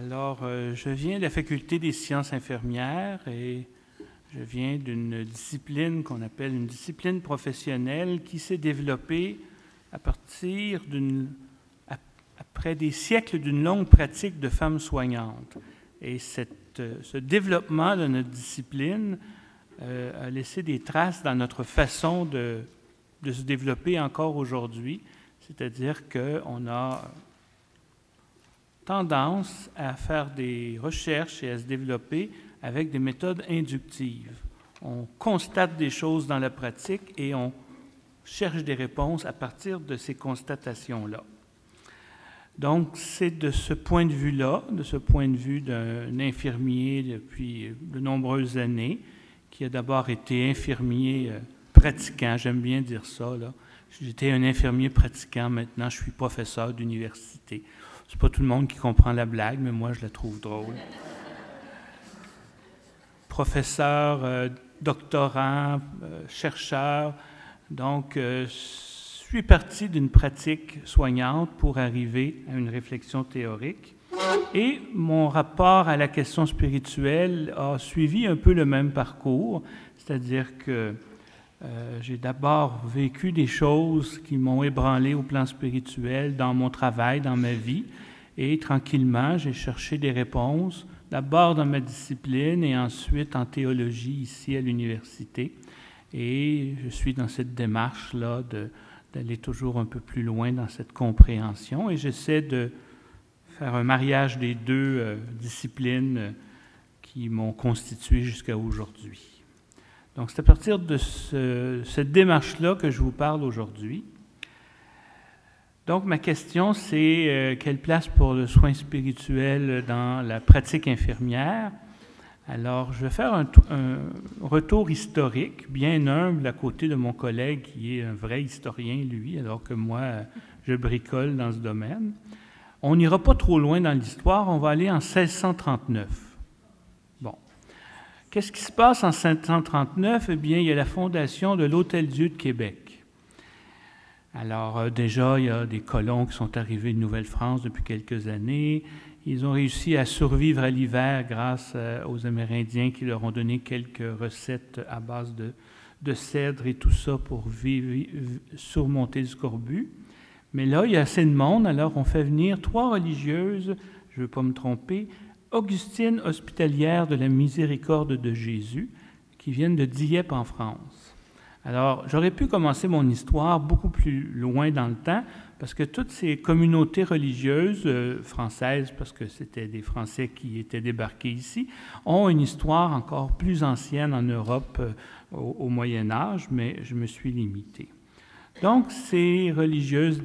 Alors, je viens de la Faculté des sciences infirmières et je viens d'une discipline qu'on appelle une discipline professionnelle qui s'est développée à partir après des siècles d'une longue pratique de femmes soignantes. Et ce développement de notre discipline a laissé des traces dans notre façon de se développer encore aujourd'hui, c'est-à-dire qu'on a tendance à faire des recherches et à se développer avec des méthodes inductives. On constate des choses dans la pratique et on cherche des réponses à partir de ces constatations-là. Donc, c'est de ce point de vue-là, de ce point de vue d'un infirmier depuis de nombreuses années, qui a d'abord été infirmier pratiquant, j'aime bien dire ça, là. J'étais un infirmier pratiquant, maintenant je suis professeur d'université. C'est pas tout le monde qui comprend la blague, mais moi je la trouve drôle. Professeur, doctorant, chercheur, donc je suis parti d'une pratique soignante pour arriver à une réflexion théorique. Et mon rapport à la question spirituelle a suivi un peu le même parcours, c'est-à-dire que j'ai d'abord vécu des choses qui m'ont ébranlé au plan spirituel dans mon travail, dans ma vie, et tranquillement, j'ai cherché des réponses, d'abord dans ma discipline et ensuite en théologie ici à l'université. Et je suis dans cette démarche-là d'aller toujours un peu plus loin dans cette compréhension et j'essaie de faire un mariage des deux disciplines qui m'ont constitué jusqu'à aujourd'hui. Donc, c'est à partir de cette démarche-là que je vous parle aujourd'hui. Donc, ma question, c'est quelle place pour le soin spirituel dans la pratique infirmière? Alors, je vais faire un retour historique, bien humble, à côté de mon collègue qui est un vrai historien, lui, alors que moi, je bricole dans ce domaine. On n'ira pas trop loin dans l'histoire, on va aller en 1639. Bon. Qu'est-ce qui se passe en 1639? Eh bien, il y a la fondation de l'Hôtel-Dieu de Québec. Alors, déjà, il y a des colons qui sont arrivés de Nouvelle-France depuis quelques années. Ils ont réussi à survivre à l'hiver grâce aux Amérindiens qui leur ont donné quelques recettes à base de cèdre et tout ça pour surmonter le scorbut. Mais là, il y a assez de monde, alors on fait venir 3 religieuses, je ne veux pas me tromper, Augustines hospitalières de la Miséricorde de Jésus, qui viennent de Dieppe en France. Alors, j'aurais pu commencer mon histoire beaucoup plus loin dans le temps, parce que toutes ces communautés religieuses françaises, parce que c'était des Français qui étaient débarqués ici, ont une histoire encore plus ancienne en Europe au Moyen Âge, mais je me suis limité. Donc, ces religieuses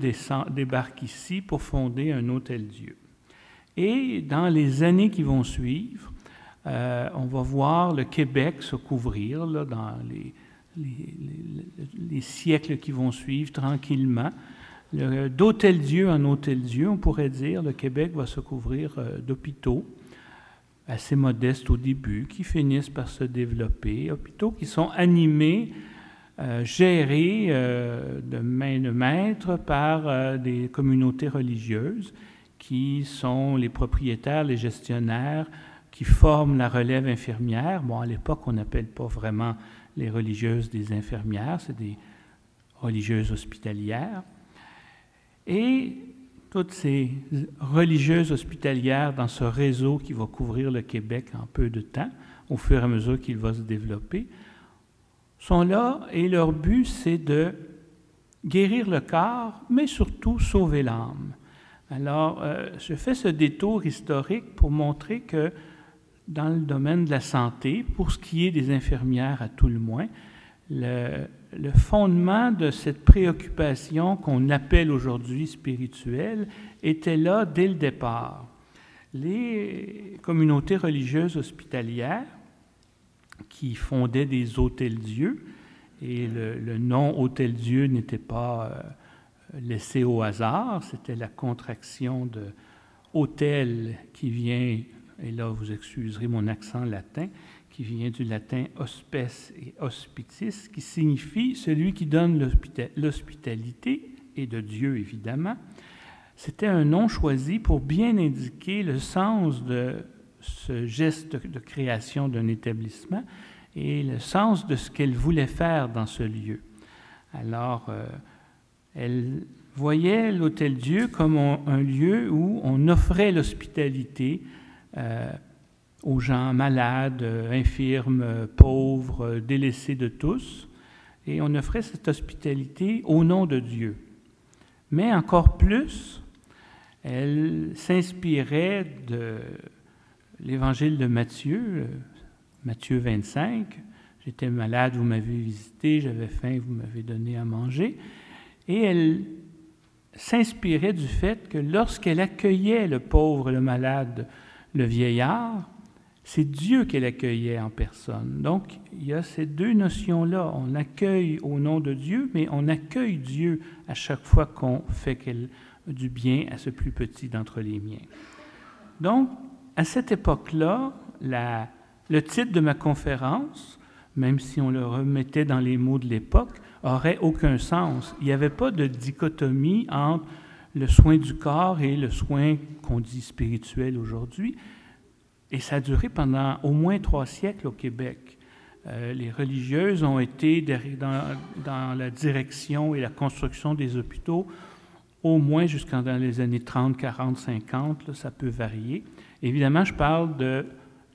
débarquent ici pour fonder un hôtel-Dieu. Et dans les années qui vont suivre, on va voir le Québec se couvrir là, dans les siècles qui vont suivre tranquillement. D'hôtel-Dieu en hôtel-Dieu, on pourrait dire, le Québec va se couvrir d'hôpitaux assez modestes au début, qui finissent par se développer, hôpitaux qui sont animés, gérés de main de maître par des communautés religieuses qui sont les propriétaires, les gestionnaires, qui forment la relève infirmière. Bon, à l'époque, on n'appelle pas vraiment les religieuses des infirmières, c'est des religieuses hospitalières. Et toutes ces religieuses hospitalières dans ce réseau qui va couvrir le Québec en peu de temps, au fur et à mesure qu'il va se développer, sont là et leur but, c'est de guérir le corps, mais surtout sauver l'âme. Alors, je fais ce détour historique pour montrer que dans le domaine de la santé, pour ce qui est des infirmières à tout le moins, le fondement de cette préoccupation qu'on appelle aujourd'hui spirituelle était là dès le départ. Les communautés religieuses hospitalières qui fondaient des hôtels-dieux, et le nom hôtel-dieu n'était pas laissé au hasard, c'était la contraction de hôtel qui vient, et là vous excuserez mon accent latin, qui vient du latin hospes et hospitis, qui signifie celui qui donne l'hospitalité, et de Dieu évidemment. C'était un nom choisi pour bien indiquer le sens de ce geste de création d'un établissement et le sens de ce qu'elle voulait faire dans ce lieu. Alors, elle voyait l'Hôtel-Dieu comme un lieu où on offrait l'hospitalité aux gens malades, infirmes, pauvres, délaissés de tous, et on offrait cette hospitalité au nom de Dieu. Mais encore plus, elle s'inspirait de l'Évangile de Matthieu, Matthieu 25. « J'étais malade, vous m'avez visité, j'avais faim, vous m'avez donné à manger. » Et elle s'inspirait du fait que lorsqu'elle accueillait le pauvre, le malade, le vieillard, c'est Dieu qu'elle accueillait en personne. Donc, il y a ces deux notions-là. On accueille au nom de Dieu, mais on accueille Dieu à chaque fois qu'on fait du bien à ce plus petit d'entre les miens. Donc, à cette époque-là, le titre de ma conférence, même si on le remettait dans les mots de l'époque, n'aurait aucun sens. Il n'y avait pas de dichotomie entre le soin du corps et le soin qu'on dit spirituel aujourd'hui. Et ça a duré pendant au moins 3 siècles au Québec. Les religieuses ont été dans la direction et la construction des hôpitaux au moins jusqu'en dans les années 30, 40, 50, là, ça peut varier. Évidemment, je parle de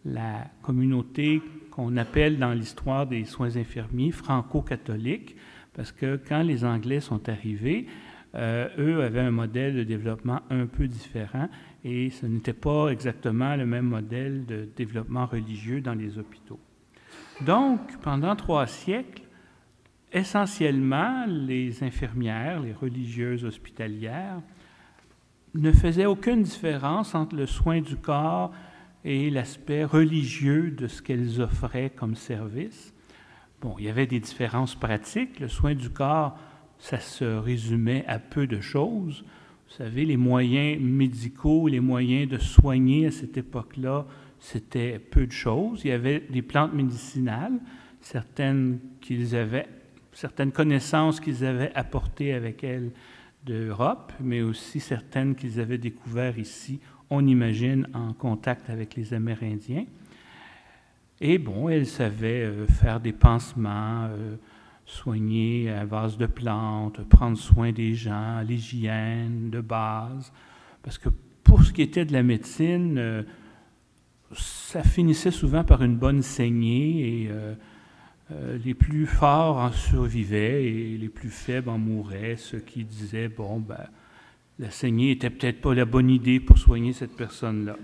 la communauté qu'on appelle dans l'histoire des soins infirmiers franco-catholiques, parce que quand les Anglais sont arrivés, eux avaient un modèle de développement un peu différent et ce n'était pas exactement le même modèle de développement religieux dans les hôpitaux. Donc, pendant 3 siècles, essentiellement, les infirmières, les religieuses hospitalières, ne faisaient aucune différence entre le soin du corps et l'aspect religieux de ce qu'elles offraient comme service. Bon, il y avait des différences pratiques. Le soin du corps, ça se résumait à peu de choses. Vous savez, les moyens médicaux, les moyens de soigner à cette époque-là, c'était peu de choses. Il y avait des plantes médicinales, certaines connaissances qu'ils avaient apportées avec elles d'Europe, mais aussi certaines qu'ils avaient découvertes ici, on imagine, en contact avec les Amérindiens. Et bon, elles savaient faire des pansements, soigner un vase de plantes, prendre soin des gens, l'hygiène de base. Parce que pour ce qui était de la médecine, ça finissait souvent par une bonne saignée et les plus forts en survivaient et les plus faibles en mouraient. Ceux qui disaient, bon, ben, la saignée n'était peut-être pas la bonne idée pour soigner cette personne-là.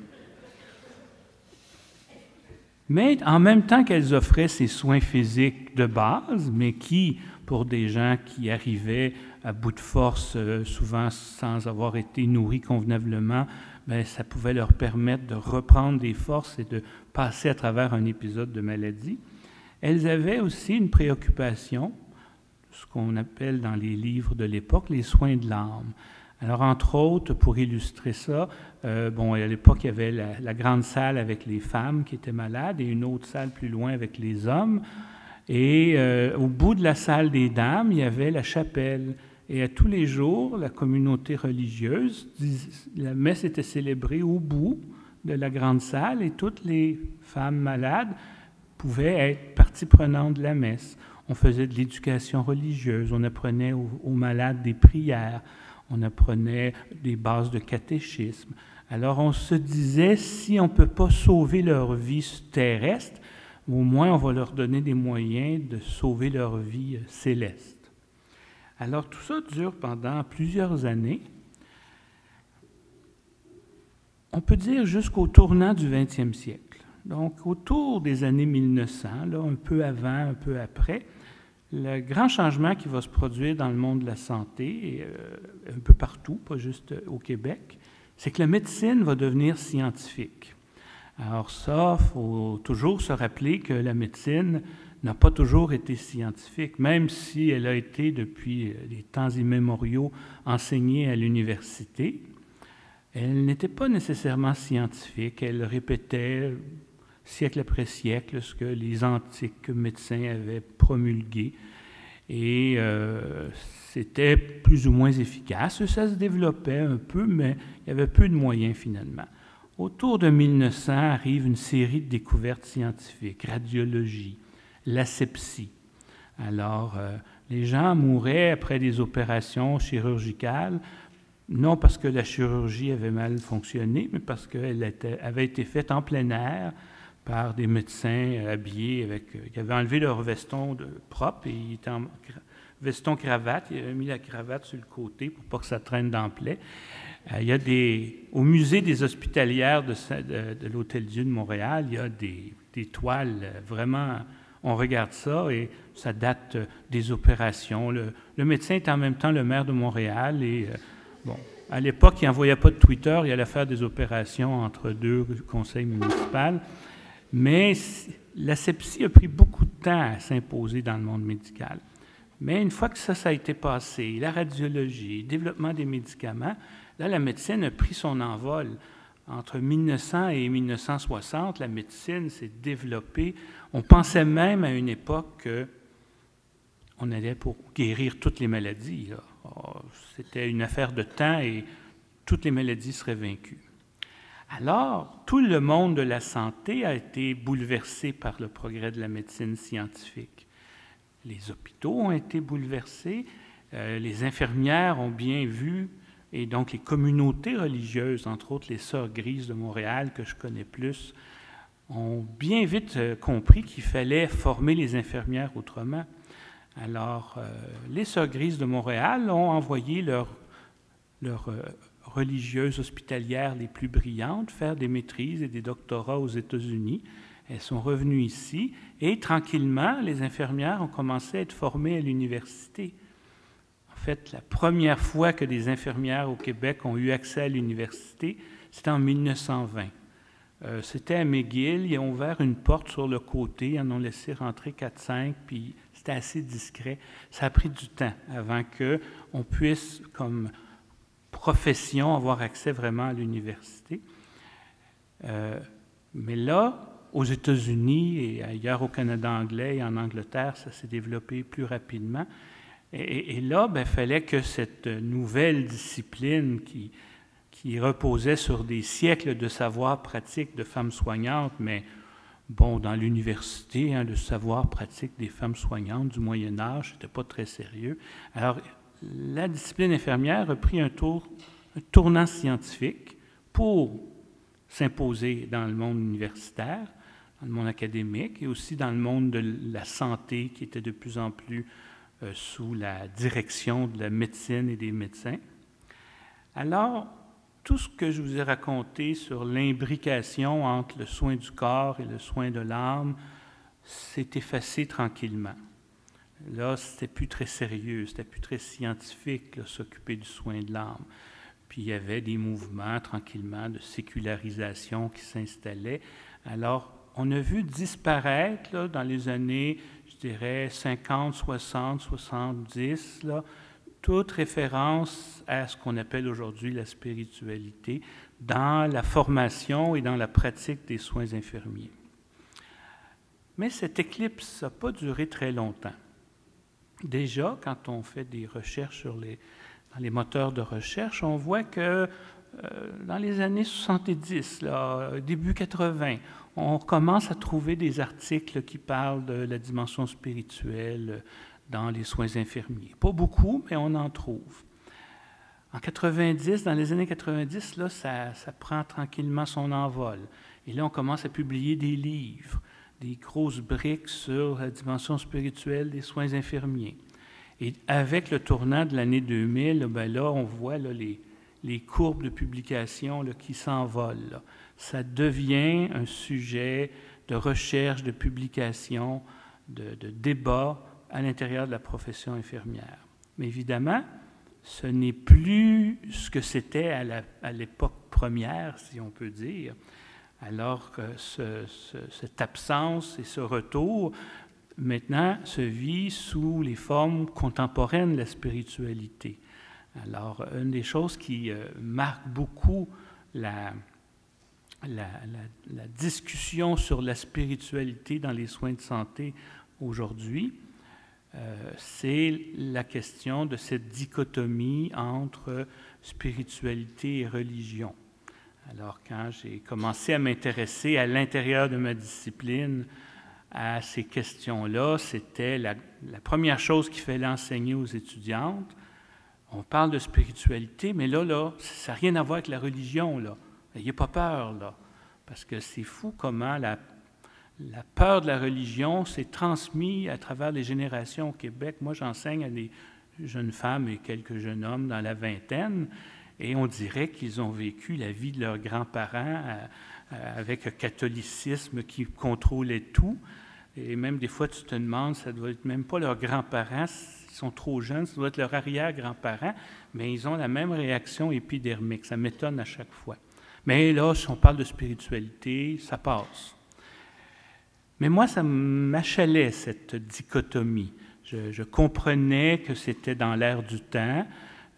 Mais en même temps qu'elles offraient ces soins physiques de base, mais qui, pour des gens qui arrivaient à bout de force, souvent sans avoir été nourris convenablement, bien, ça pouvait leur permettre de reprendre des forces et de passer à travers un épisode de maladie. Elles avaient aussi une préoccupation, ce qu'on appelle dans les livres de l'époque, les soins de l'âme. Alors, entre autres, pour illustrer ça, à l'époque, il y avait la grande salle avec les femmes qui étaient malades et une autre salle plus loin avec les hommes. Et au bout de la salle des dames, il y avait la chapelle. Et à tous les jours, la communauté religieuse, la messe était célébrée au bout de la grande salle et toutes les femmes malades pouvaient être partie prenante de la messe. On faisait de l'éducation religieuse, on apprenait aux malades des prières, on apprenait des bases de catéchisme. Alors on se disait, si on ne peut pas sauver leur vie terrestre, au moins on va leur donner des moyens de sauver leur vie céleste. Alors tout ça dure pendant plusieurs années. On peut dire jusqu'au tournant du 20e siècle. Donc, autour des années 1900, là, un peu avant, un peu après, le grand changement qui va se produire dans le monde de la santé, un peu partout, pas juste au Québec, c'est que la médecine va devenir scientifique. Alors ça, il faut toujours se rappeler que la médecine n'a pas toujours été scientifique, même si elle a été, depuis les temps immémoriaux, enseignée à l'université. Elle n'était pas nécessairement scientifique, elle répétait siècle après siècle ce que les antiques médecins avaient promulgué. Et c'était plus ou moins efficace. Ça se développait un peu, mais il y avait peu de moyens finalement. Autour de 1900 arrive une série de découvertes scientifiques, radiologie, l'asepsie. Alors, les gens mouraient après des opérations chirurgicales, non parce que la chirurgie avait mal fonctionné, mais parce qu'elle avait été faite en plein air par des médecins habillés qui avaient enlevé leur veston propre et ils étaient en veston-cravate. Ils avaient mis la cravate sur le côté pour pas que ça traîne dans le plaie. Il y a au musée des hospitalières de l'Hôtel-Dieu de Montréal, il y a des toiles vraiment, on regarde ça et ça date des opérations. Le médecin est en même temps le maire de Montréal et bon, à l'époque, il n'envoyait pas de Twitter, il allait faire des opérations entre deux conseils municipaux. Mais l'asepsie a pris beaucoup de temps à s'imposer dans le monde médical. Mais une fois que ça a été passé, la radiologie, le développement des médicaments, là, la médecine a pris son envol. Entre 1900 et 1960, la médecine s'est développée. On pensait même à une époque qu'on allait pour guérir toutes les maladies. C'était une affaire de temps et toutes les maladies seraient vaincues. Alors, tout le monde de la santé a été bouleversé par le progrès de la médecine scientifique. Les hôpitaux ont été bouleversés, les infirmières ont bien vu, et donc les communautés religieuses, entre autres les Sœurs Grises de Montréal, que je connais plus, ont bien vite compris qu'il fallait former les infirmières autrement. Alors, les Sœurs Grises de Montréal ont envoyé leurs religieuses hospitalières les plus brillantes faire des maîtrises et des doctorats aux États-Unis. Elles sont revenues ici et tranquillement, les infirmières ont commencé à être formées à l'université. En fait, la première fois que des infirmières au Québec ont eu accès à l'université, c'était en 1920. C'était à McGill, ils ont ouvert une porte sur le côté, ils en ont laissé rentrer 4-5, puis c'était assez discret. Ça a pris du temps avant qu'on puisse, comme profession, avoir accès vraiment à l'université. Mais là, aux États-Unis et ailleurs au Canada anglais et en Angleterre, ça s'est développé plus rapidement. Et là, il fallait que cette nouvelle discipline qui reposait sur des siècles de savoir pratique de femmes soignantes, mais bon, dans l'université, le savoir pratique des femmes soignantes du Moyen Âge, c'était pas très sérieux. Alors, la discipline infirmière a pris un tournant scientifique pour s'imposer dans le monde universitaire, dans le monde académique et aussi dans le monde de la santé qui était de plus en plus sous la direction de la médecine et des médecins. Alors, tout ce que je vous ai raconté sur l'imbrication entre le soin du corps et le soin de l'âme s'est effacé tranquillement. Là, c'était plus très sérieux, c'était plus très scientifique, s'occuper du soin de l'âme. Puis il y avait des mouvements tranquillement de sécularisation qui s'installaient. Alors, on a vu disparaître là, dans les années, je dirais, 50, 60, 70, là, toute référence à ce qu'on appelle aujourd'hui la spiritualité dans la formation et dans la pratique des soins infirmiers. Mais cette éclipse n'a pas duré très longtemps. Déjà, quand on fait des recherches dans les moteurs de recherche, on voit que dans les années 70, là, début 80, on commence à trouver des articles qui parlent de la dimension spirituelle dans les soins infirmiers. Pas beaucoup, mais on en trouve. En 90, dans les années 90, là, ça prend tranquillement son envol. Et là, on commence à publier des livres, des grosses briques sur la dimension spirituelle des soins infirmiers. Et avec le tournant de l'année 2000, là, on voit là, les courbes de publication là, qui s'envolent. Là. Ça devient un sujet de recherche, de publication, de débat à l'intérieur de la profession infirmière. Mais évidemment, ce n'est plus ce que c'était à l'époque première, si on peut dire. Alors que cette absence et ce retour, maintenant, se vit sous les formes contemporaines de la spiritualité. Alors, une des choses qui marque beaucoup la discussion sur la spiritualité dans les soins de santé aujourd'hui, c'est la question de cette dichotomie entre spiritualité et religion. Alors, quand j'ai commencé à m'intéresser à l'intérieur de ma discipline à ces questions-là, c'était la première chose qu'il fallait enseigner aux étudiantes. On parle de spiritualité, mais là ça n'a rien à voir avec la religion, là. N'ayez pas peur, là, parce que c'est fou comment la peur de la religion s'est transmise à travers les générations au Québec. Moi, j'enseigne à des jeunes femmes et quelques jeunes hommes dans la vingtaine, et on dirait qu'ils ont vécu la vie de leurs grands-parents avec un catholicisme qui contrôlait tout. Et même des fois, tu te demandes, ça doit être même pas leurs grands-parents, ils sont trop jeunes, ça doit être leurs arrière-grands-parents, mais ils ont la même réaction épidermique. Ça m'étonne à chaque fois. Mais là, si on parle de spiritualité, ça passe. Mais moi, ça m'achalait, cette dichotomie. Je comprenais que c'était dans l'air du temps.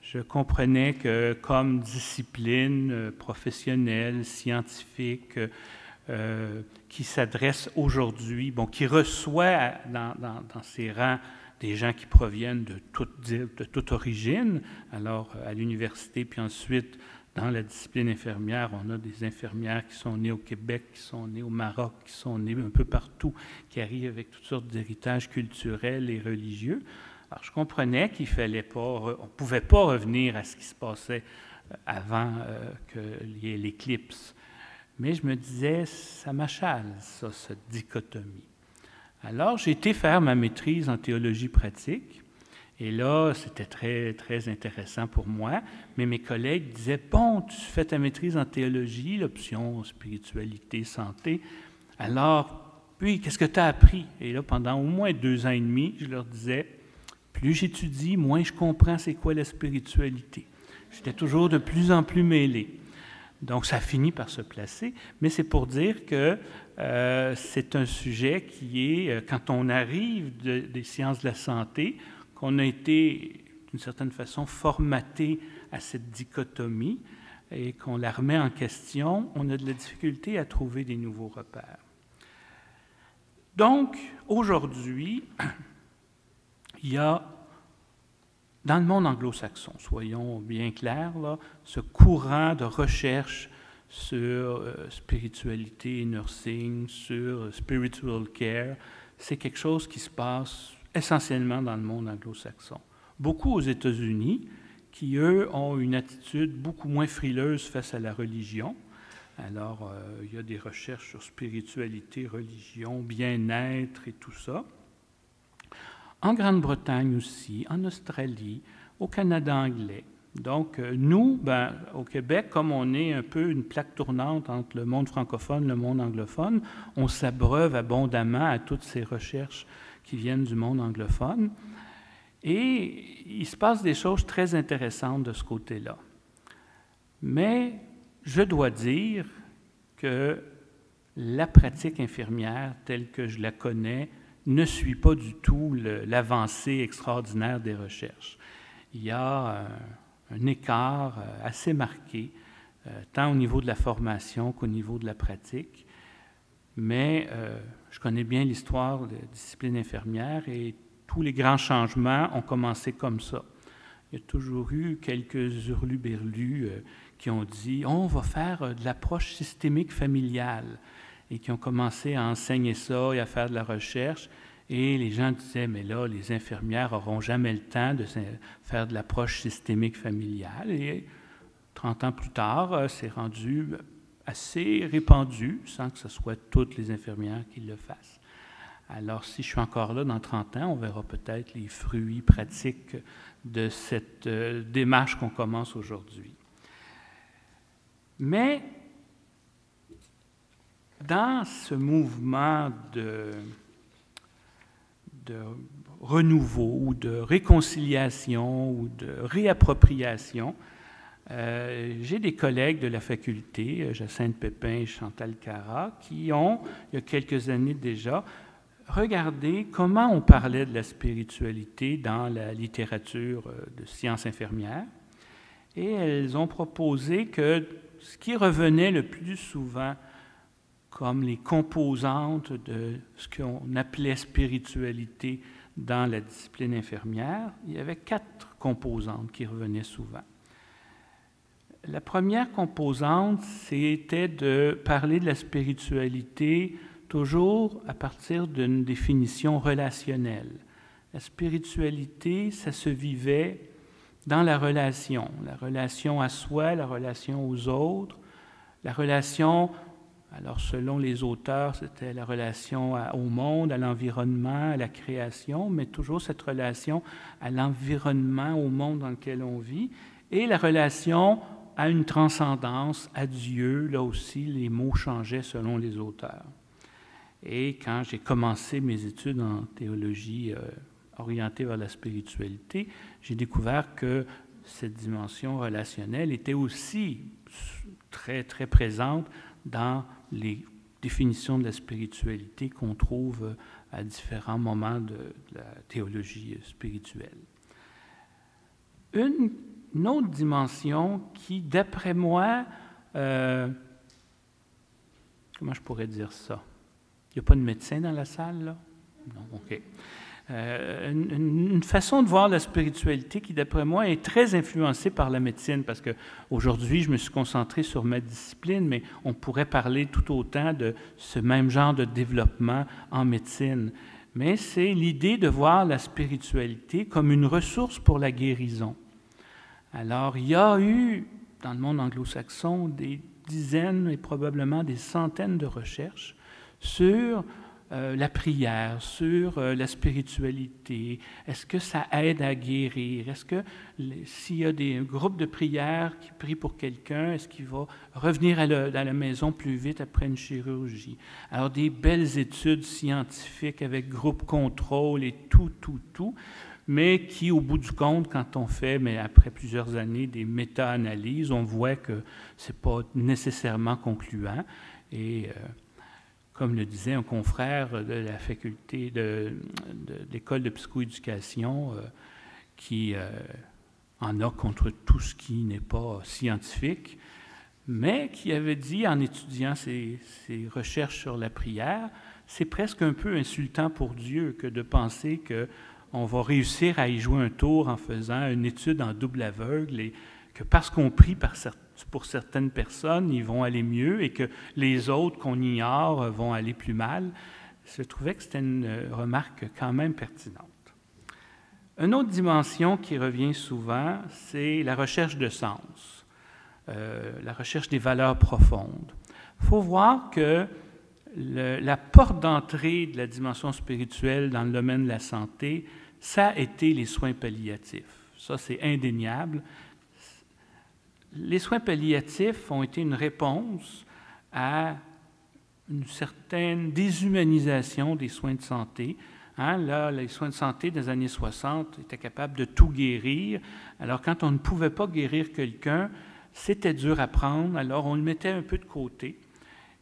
Je comprenais que comme discipline professionnelle, scientifique, qui s'adresse aujourd'hui, qui reçoit dans ses rangs des gens qui proviennent de toute origine, alors à l'université, puis ensuite dans la discipline infirmière, on a des infirmières qui sont nées au Québec, qui sont nées au Maroc, qui sont nées un peu partout, qui arrivent avec toutes sortes d'héritages culturels et religieux. Alors, je comprenais qu'il fallait pas, on ne pouvait pas revenir à ce qui se passait avant qu'il y ait l'éclipse. Mais je me disais, ça m'achale, ça, cette dichotomie. Alors, j'ai été faire ma maîtrise en théologie pratique. Et là, c'était très, très intéressant pour moi. Mais mes collègues disaient, bon, tu fais ta maîtrise en théologie, l'option spiritualité, santé. Alors, puis, qu'est-ce que tu as appris? Et là, pendant au moins 2 ans et demi, je leur disais, plus j'étudie, moins je comprends c'est quoi la spiritualité. J'étais toujours de plus en plus mêlé. Donc, ça finit par se placer, mais c'est pour dire que c'est un sujet qui est, quand on arrive des sciences de la santé, qu'on a été, d'une certaine façon, formaté à cette dichotomie et qu'on la remet en question, on a de la difficulté à trouver des nouveaux repères. Donc, aujourd'hui, il y a, dans le monde anglo-saxon, soyons bien clairs, là, ce courant de recherche sur spiritualité et nursing, sur spiritual care, c'est quelque chose qui se passe essentiellement dans le monde anglo-saxon. Beaucoup aux États-Unis, qui, eux, ont une attitude beaucoup moins frileuse face à la religion. Alors, il y a des recherches sur spiritualité, religion, bien-être et tout ça. En Grande-Bretagne aussi, en Australie, au Canada anglais. Donc, nous, au Québec, comme on est un peu une plaque tournante entre le monde francophone et le monde anglophone, on s'abreuve abondamment à toutes ces recherches qui viennent du monde anglophone. Et il se passe des choses très intéressantes de ce côté-là. Mais je dois dire que la pratique infirmière telle que je la connais ne suit pas du tout l'avancée extraordinaire des recherches. Il y a un écart assez marqué, tant au niveau de la formation qu'au niveau de la pratique. Mais je connais bien l'histoire de la discipline infirmière et tous les grands changements ont commencé comme ça. Il y a toujours eu quelques hurluberlus qui ont dit « on va faire de l'approche systémique familiale » et qui ont commencé à enseigner ça et à faire de la recherche. Et les gens disaient « mais là, les infirmières n'auront jamais le temps de faire de l'approche systémique familiale ». Et 30 ans plus tard, c'est rendu assez répandu, sans que ce soit toutes les infirmières qui le fassent. Alors, si je suis encore là dans 30 ans, on verra peut-être les fruits pratiques de cette démarche qu'on commence aujourd'hui. Mais, dans ce mouvement de renouveau ou de réconciliation ou de réappropriation, j'ai des collègues de la faculté, Jacinthe Pépin et Chantal Cara, qui ont, il y a quelques années déjà, regardé comment on parlait de la spiritualité dans la littérature de sciences infirmières. Et elles ont proposé que ce qui revenait le plus souvent comme les composantes de ce qu'on appelait spiritualité dans la discipline infirmière. Il y avait 4 composantes qui revenaient souvent. La première composante, c'était de parler de la spiritualité toujours à partir d'une définition relationnelle. La spiritualité, ça se vivait dans la relation à soi, la relation aux autres, la relation, alors selon les auteurs, c'était la relation au monde, à l'environnement, à la création, mais toujours cette relation à l'environnement, au monde dans lequel on vit, et la relation à une transcendance, à Dieu. Là aussi, les mots changeaient selon les auteurs. Et quand j'ai commencé mes études en théologie orientée vers la spiritualité, j'ai découvert que cette dimension relationnelle était aussi très, très présente dans les définitions de la spiritualité qu'on trouve à différents moments de la théologie spirituelle. Une autre dimension qui, d'après moi, comment je pourrais dire ça? Il n'y a pas de médecin dans la salle, là? Non, OK. Une façon de voir la spiritualité qui, d'après moi, est très influencée par la médecine, parce qu'aujourd'hui, je me suis concentré sur ma discipline, mais on pourrait parler tout autant de ce même genre de développement en médecine. Mais c'est l'idée de voir la spiritualité comme une ressource pour la guérison. Alors, il y a eu, dans le monde anglo-saxon, des dizaines et probablement des centaines de recherches sur la prière, sur la spiritualité. Est-ce que ça aide à guérir? Est-ce que s'il y a des groupes de prière qui prient pour quelqu'un, est-ce qu'il va revenir à la maison plus vite après une chirurgie? Alors, des belles études scientifiques avec groupe contrôle et tout, mais qui, au bout du compte, quand on fait, mais après plusieurs années, des méta-analyses, on voit que ce n'est pas nécessairement concluant. Et comme le disait un confrère de la faculté de l'école de psychoéducation, qui en a contre tout ce qui n'est pas scientifique, mais qui avait dit, en étudiant ses recherches sur la prière, c'est presque un peu insultant pour Dieu que de penser qu'on va réussir à y jouer un tour en faisant une étude en double aveugle et que parce qu'on prie pour certaines personnes, ils vont aller mieux et que les autres qu'on ignore vont aller plus mal. Je trouvais que c'était une remarque quand même pertinente. Une autre dimension qui revient souvent, c'est la recherche de sens, la recherche des valeurs profondes. Il faut voir que la porte d'entrée de la dimension spirituelle dans le domaine de la santé, ça a été les soins palliatifs. Ça, c'est indéniable. Les soins palliatifs ont été une réponse à une certaine déshumanisation des soins de santé. Là, les soins de santé des années 60 étaient capables de tout guérir. Alors, quand on ne pouvait pas guérir quelqu'un, c'était dur à prendre. Alors, on le mettait un peu de côté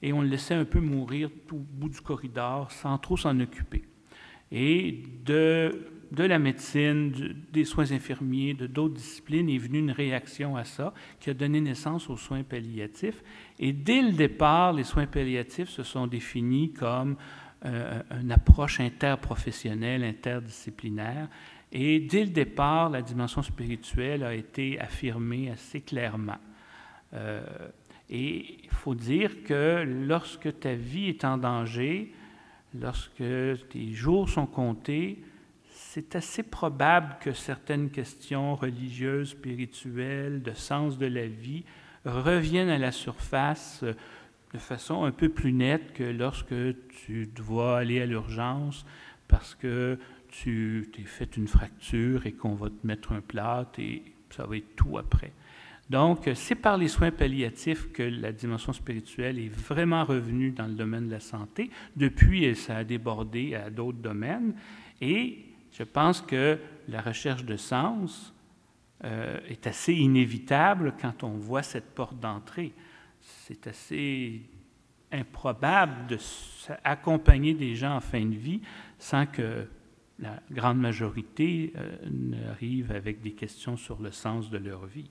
et on le laissait un peu mourir au bout du corridor sans trop s'en occuper. Et de la médecine, des soins infirmiers, de d'autres disciplines, est venue une réaction à ça qui a donné naissance aux soins palliatifs. Et dès le départ, les soins palliatifs se sont définis comme une approche interprofessionnelle, interdisciplinaire. Et dès le départ, la dimension spirituelle a été affirmée assez clairement. Et il faut dire que lorsque ta vie est en danger, lorsque tes jours sont comptés, c'est assez probable que certaines questions religieuses, spirituelles, de sens de la vie reviennent à la surface de façon un peu plus nette que lorsque tu dois aller à l'urgence parce que tu t'es fait une fracture et qu'on va te mettre un plâtre et ça va être tout après. Donc, c'est par les soins palliatifs que la dimension spirituelle est vraiment revenue dans le domaine de la santé. Depuis, ça a débordé à d'autres domaines. Et je pense que la recherche de sens est assez inévitable quand on voit cette porte d'entrée. C'est assez improbable d'accompagner des gens en fin de vie sans que la grande majorité n'arrive avec des questions sur le sens de leur vie.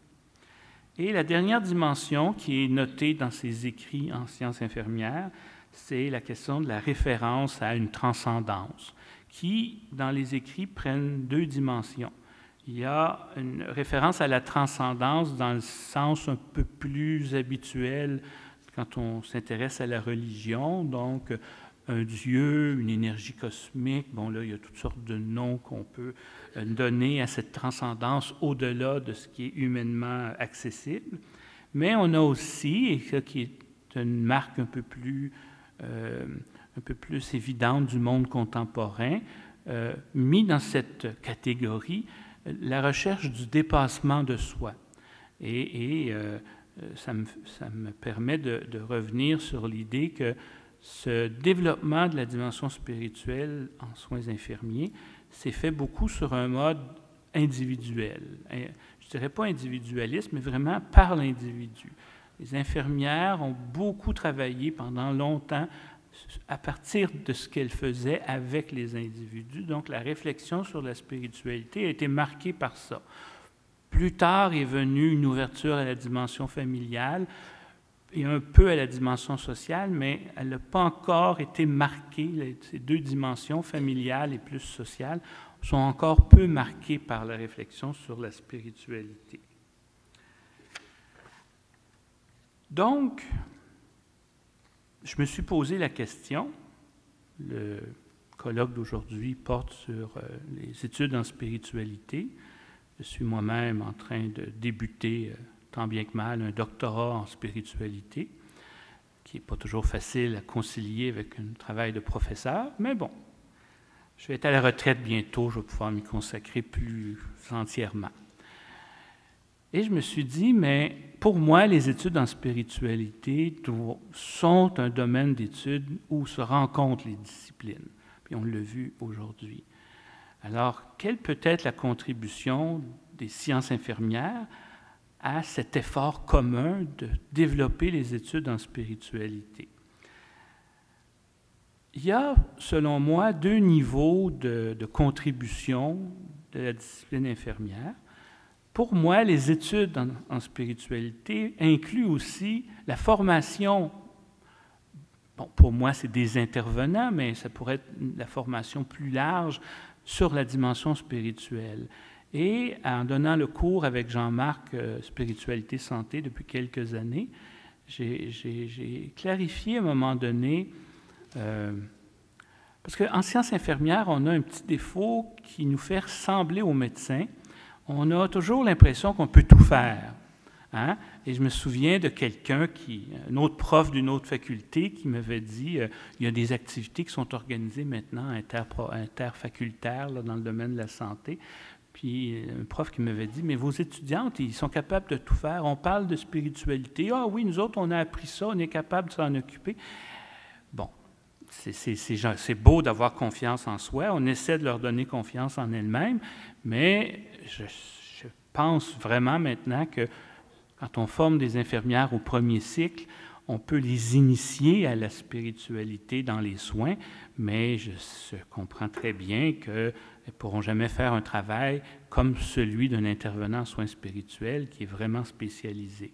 Et la dernière dimension qui est notée dans ses écrits en sciences infirmières, c'est la question de la référence à une transcendance, qui, dans les écrits, prennent deux dimensions. Il y a une référence à la transcendance dans le sens un peu plus habituel quand on s'intéresse à la religion, donc un Dieu, une énergie cosmique. Bon, là, il y a toutes sortes de noms qu'on peut donner à cette transcendance au-delà de ce qui est humainement accessible. Mais on a aussi, et ce qui est une marque un peu plus évidente du monde contemporain, mis dans cette catégorie la recherche du dépassement de soi. Et ça me permet de revenir sur l'idée que ce développement de la dimension spirituelle en soins infirmiers s'est fait beaucoup sur un mode individuel. Je ne dirais pas individualiste, mais vraiment par l'individu. Les infirmières ont beaucoup travaillé pendant longtemps à partir de ce qu'elles faisaient avec les individus. Donc, la réflexion sur la spiritualité a été marquée par ça. Plus tard est venue une ouverture à la dimension familiale et un peu à la dimension sociale, mais elle n'a pas encore été marquée. Ces deux dimensions, familiale et plus sociale, sont encore peu marquées par la réflexion sur la spiritualité. Donc, je me suis posé la question, le colloque d'aujourd'hui porte sur les études en spiritualité. Je suis moi-même en train de débuter, tant bien que mal, un doctorat en spiritualité, qui n'est pas toujours facile à concilier avec un travail de professeur, mais bon, je vais être à la retraite bientôt, je vais pouvoir m'y consacrer plus entièrement. Et je me suis dit, mais pour moi, les études en spiritualité sont un domaine d'études où se rencontrent les disciplines. Puis on l'a vu aujourd'hui. Alors, quelle peut être la contribution des sciences infirmières à cet effort commun de développer les études en spiritualité? Il y a, selon moi, deux niveaux de contribution de la discipline infirmière. Pour moi, les études en spiritualité incluent aussi la formation. Bon, pour moi, c'est des intervenants, mais ça pourrait être la formation plus large sur la dimension spirituelle. Et en donnant le cours avec Jean-Marc Spiritualité Santé depuis quelques années, j'ai clarifié à un moment donné, parce qu'en sciences infirmières, on a un petit défaut qui nous fait ressembler aux médecins. On a toujours l'impression qu'on peut tout faire. Hein? Et je me souviens de quelqu'un, un autre prof d'une autre faculté, qui m'avait dit il y a des activités qui sont organisées maintenant interfacultaires là, dans le domaine de la santé. Puis un prof qui m'avait dit, mais vos étudiantes, ils sont capables de tout faire. On parle de spiritualité. Ah oui, nous autres, on a appris ça, on est capable de s'en occuper. Bon, c'est beau d'avoir confiance en soi. On essaie de leur donner confiance en elles-mêmes, mais je pense vraiment maintenant que quand on forme des infirmières au premier cycle, on peut les initier à la spiritualité dans les soins, mais je comprends très bien qu'elles ne pourront jamais faire un travail comme celui d'un intervenant en soins spirituels qui est vraiment spécialisé.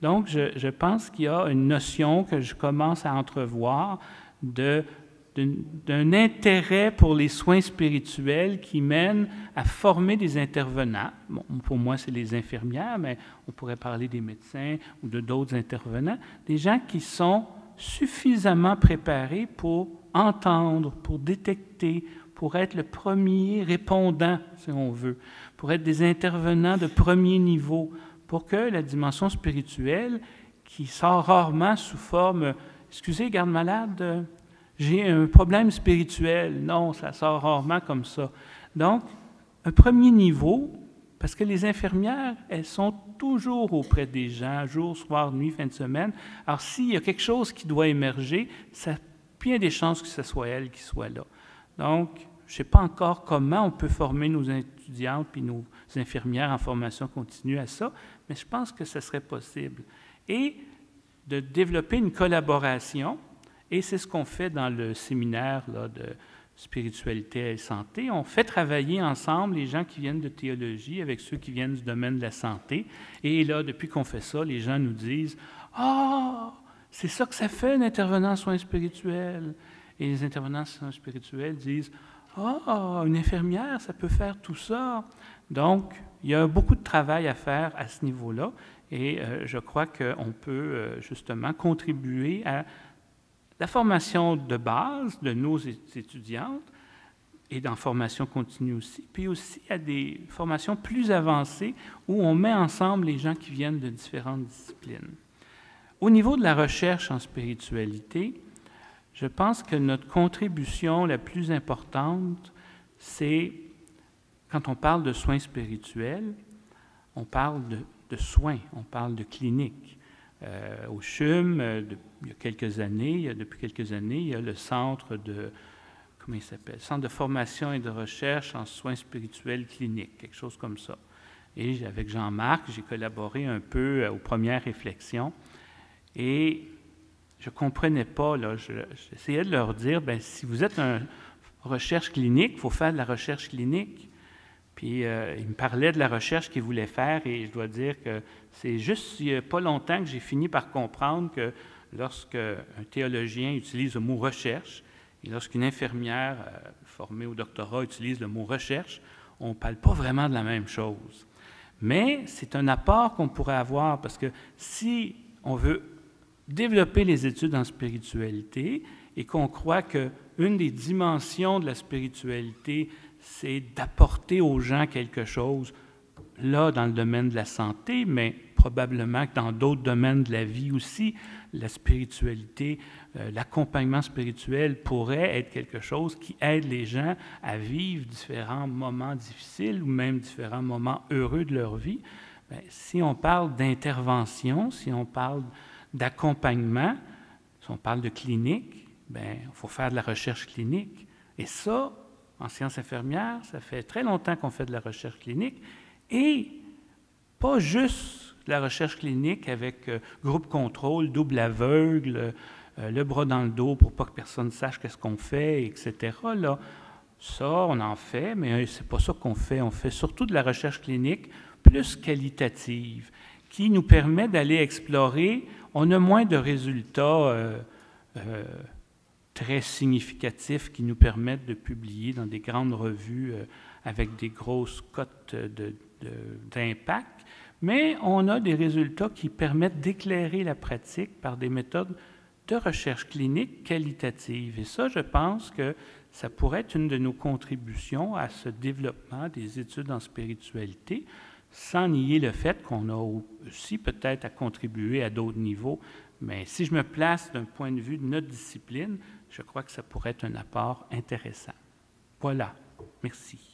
Donc, je pense qu'il y a une notion que je commence à entrevoir d'un intérêt pour les soins spirituels qui mène à former des intervenants. Bon, pour moi, c'est les infirmières, mais on pourrait parler des médecins ou de d'autres intervenants, des gens qui sont suffisamment préparés pour entendre, pour détecter, pour être le premier répondant, si on veut, pour être des intervenants de premier niveau, pour que la dimension spirituelle, qui sort rarement sous forme « Excusez, garde-malade, j'ai un problème spirituel ». Non, ça sort rarement comme ça. Donc, un premier niveau, parce que les infirmières, elles sont toujours auprès des gens, jour, soir, nuit, fin de semaine. Alors, s'il y a quelque chose qui doit émerger, ça a bien des chances que ce soit elles qui soient là. Donc, je ne sais pas encore comment on peut former nos étudiantes puis nos infirmières en formation continue à ça, mais je pense que ce serait possible. Et de développer une collaboration, et c'est ce qu'on fait dans le séminaire là, de spiritualité et santé. On fait travailler ensemble les gens qui viennent de théologie avec ceux qui viennent du domaine de la santé. Et là, depuis qu'on fait ça, les gens nous disent « Ah, C'est ça que ça fait, un intervenant en soins spirituels. Et les intervenants en soins spirituels disent « Ah, une infirmière, ça peut faire tout ça. » Donc, il y a beaucoup de travail à faire à ce niveau-là. Et je crois qu'on peut justement contribuer à la formation de base de nos étudiantes et dans formation continue aussi, puis aussi à des formations plus avancées où on met ensemble les gens qui viennent de différentes disciplines. Au niveau de la recherche en spiritualité, je pense que notre contribution la plus importante, c'est quand on parle de soins spirituels, on parle de soins, on parle de clinique. Au CHUM, il y a quelques années, depuis quelques années, il y a le centre de, comment il s'appelle? Centre de formation et de recherche en soins spirituels cliniques, quelque chose comme ça. Et avec Jean-Marc, j'ai collaboré un peu aux premières réflexions. Et je ne comprenais pas, là, j'essayais de leur dire, bien, si vous êtes en recherche clinique, il faut faire de la recherche clinique. Puis il me parlait de la recherche qu'il voulait faire et je dois dire que c'est juste il n'y a pas longtemps que j'ai fini par comprendre que lorsqu'un théologien utilise le mot « recherche » et lorsqu'une infirmière formée au doctorat utilise le mot « recherche », on ne parle pas vraiment de la même chose. Mais c'est un apport qu'on pourrait avoir parce que si on veut développer les études en spiritualité et qu'on croit qu'une des dimensions de la spiritualité, c'est d'apporter aux gens quelque chose, là, dans le domaine de la santé, mais probablement que dans d'autres domaines de la vie aussi, la spiritualité, l'accompagnement spirituel pourrait être quelque chose qui aide les gens à vivre différents moments difficiles ou même différents moments heureux de leur vie. Bien, si on parle d'intervention, si on parle d'accompagnement, si on parle de clinique, bien, il faut faire de la recherche clinique. Et ça, en sciences infirmières, ça fait très longtemps qu'on fait de la recherche clinique et pas juste de la recherche clinique avec groupe contrôle, double aveugle, le bras dans le dos pour pas que personne sache qu'est-ce qu'on fait, etc. Là, ça, on en fait, mais c'est pas ça qu'on fait. On fait surtout de la recherche clinique plus qualitative qui nous permet d'aller explorer. On a moins de résultats très significatifs qui nous permettent de publier dans des grandes revues avec des grosses cotes d'impact, mais on a des résultats qui permettent d'éclairer la pratique par des méthodes de recherche clinique qualitative. Et ça, je pense que ça pourrait être une de nos contributions à ce développement des études en spiritualité, sans nier le fait qu'on a aussi peut-être à contribuer à d'autres niveaux. Mais si je me place d'un point de vue de notre discipline, je crois que ça pourrait être un apport intéressant. Voilà. Merci.